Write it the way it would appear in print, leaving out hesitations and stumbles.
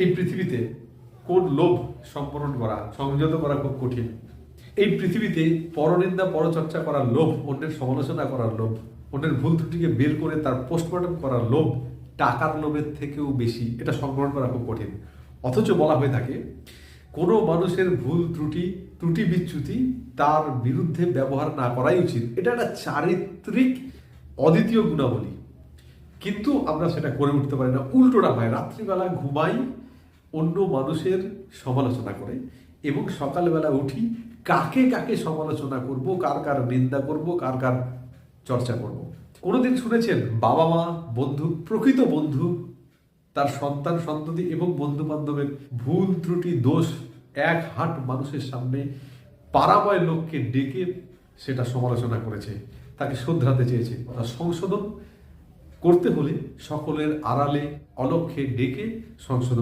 এই পৃথিবীতে কোন লোভ সম্পূরণ করা সংযত করা খুব কঠিন। এই পৃথিবীতে পরনিন্দা পরচর্চা করার লোভ, অন্যের সমালোচনা করার লোভ, অন্যের ভুল ত্রুটিকে বের করে তার পোস্টমর্টম করার লোভ টাকার লোভের থেকেও বেশি, এটা সংগ্রহ করা খুব কঠিন। অথচ বলা হয়ে থাকে কোনো মানুষের ভুল ত্রুটি বিচ্যুতি তার বিরুদ্ধে ব্যবহার না করাই উচিত। এটা একটা চারিত্রিক অদ্বিতীয় গুণাবলী, কিন্তু আমরা সেটা করে উঠতে পারি না। উল্টোটা হয়, রাত্রিবেলা ঘুমাই অন্য মানুষের সমালোচনা করে এবং সকালবেলা উঠি কাকে কাকে সমালোচনা করব, কার কার নিন্দা করব, কার কার চর্চা করব। কোনোদিন শুনেছেন বাবা মা, বন্ধু, প্রকৃত বন্ধু তার সন্তান সন্ততি এবং বন্ধু বান্ধবের ভুল ত্রুটি দোষ এক হাট মানুষের সামনে পাড়াময় লোককে ডেকে সেটা সমালোচনা করেছে, তাকে শোধরাতে চেয়েছে? তার সংশোধন করতে হলে সকলের আড়ালে অলক্ষ্যে ডেকে সংশোধন